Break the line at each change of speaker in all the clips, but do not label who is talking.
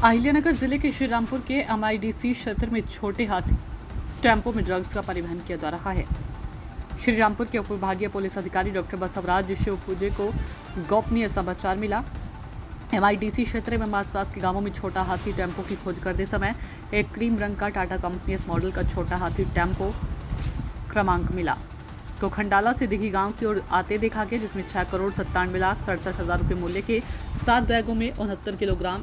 अहिल्यानगर जिले के श्रीरामपुर के एमआईडीसी क्षेत्र में छोटे हाथी टेम्पो में ड्रग्स का परिवहन किया जा रहा है। श्रीरामपुर के उपविभागीय पुलिस अधिकारी डॉक्टर बसवराज शिवपूजे को गोपनीय समाचार मिला। एमआईडीसी क्षेत्र में आसपास के गांवों में छोटा हाथी टेम्पो की खोज करते समय एक क्रीम रंग का टाटा कंपनी एस मॉडल का छोटा हाथी टेम्पो क्रमांक मिला तो खंडाला से दिघी गांव की ओर आते देखा गया, जिसमें 6,97,67,000 रुपये मूल्य के 7 बैगों में 69 किलोग्राम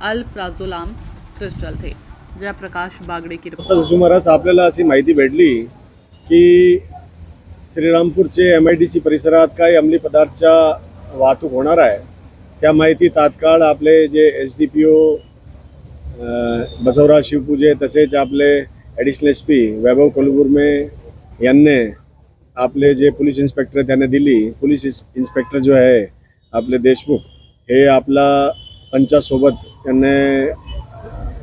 अल्प्राझोलाम क्रिस्टल थे। जयप्रकाश बागड़े की रिपोर्ट।
सुमारास आपल्याला अशी माहिती भेटली की श्रीरामपूरचे एमआयडीसी परिसरात काही अंमली पदार्थाच्या वाहतूक होणार आहे। त्या माहिती तात्काळ आपले जे एसडीपीओ बसवराज शिवपूजे तसेच आपले ॲडिशनल एसपी वैभव कुलगुर्मे यांनी आपले जे पोलीस इन्स्पेक्टर त्यांना दिली। पोलीस इन्स्पेक्टर जो आहे आपले देशमुख हे आपला पंचासोबत त्यांनी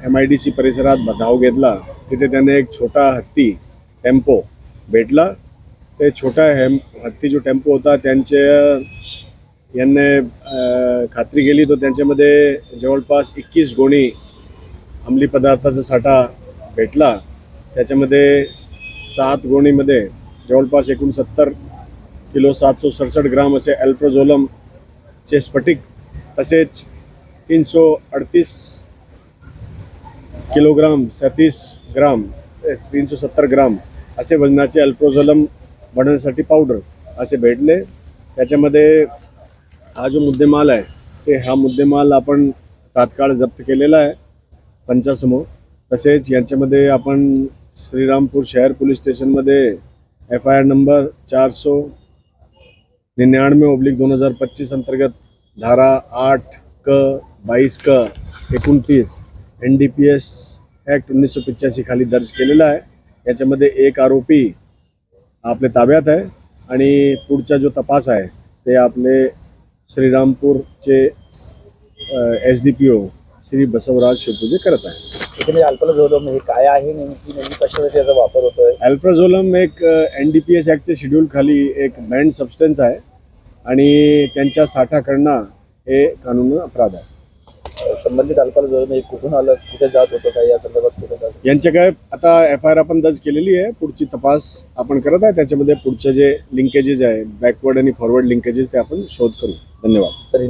एमआयडीसी परिसरात धाव घेतला। तिथे त्यांना एक छोटा हत्ती टेम्पो भेटला। ते छोटा हत्ती जो टेम्पो होता त्यांचे यांनी खात्री केली तो त्यांच्यामध्ये जवळपास 21 गोणी अंमली पदार्थाचा साठा भेटला। त्याच्यामध्ये 7 गोणीमध्ये जवळपास 69 किलो 767 ग्राम असे अल्प्राझोलम चे स्फटिक तसेच 338 किलोग्राम 37 ग्राम 370 ग्राम असे वजनाचे अल्प्राझोलम बनवण्यासाठी पावडर असे भेटले। त्याच्यामध्ये हा जो मुद्देमाल आहे ते हा मुद्देमाल आपण तात्काळ जप्त केलेला आहे पंचासमोर। तसेच यांच्यामध्ये आपण श्रीरामपूर शहर पोलीस स्टेशनमध्ये FIR नंबर 499/2025 अंतर्गत धारा 8 क 22 क 29 NDPS ॲक्ट 1985 खाली दर्ज केलेला आहे। याच्यामध्ये एक आरोपी आपल्या ताब्यात आहे आणि पुढचा जो तपास आहे ते आपले श्रीरामपूरचे SDPO श्री बसवराज शिवपूजे करत आहे।
अल्प्राझोलम हे काय आहे, नेमकी कशासाठी याचा वापर होतोय?
अल्प्राझोलम एक NDPS ॲक्टचे शेड्यूल खाली एक बँड सबस्टन्स आहे आणि त्यांच्या साठा करणं हे कानूनी अपराध आहे।
संबंधित अल्प्राझोलम हे कुठून आलं, कुठे जात होतं काय या संदर्भात कुठे जात?
यांच्या काय आता FIR आपण दर्ज केलेली आहे। पुढची तपास आपण करत आहे। त्याच्यामध्ये पुढचे जे लिंकेजेस आहे बॅकवर्ड आणि फॉरवर्ड लिंकेजेस ते आपण शोध करू। धन्यवाद
सर.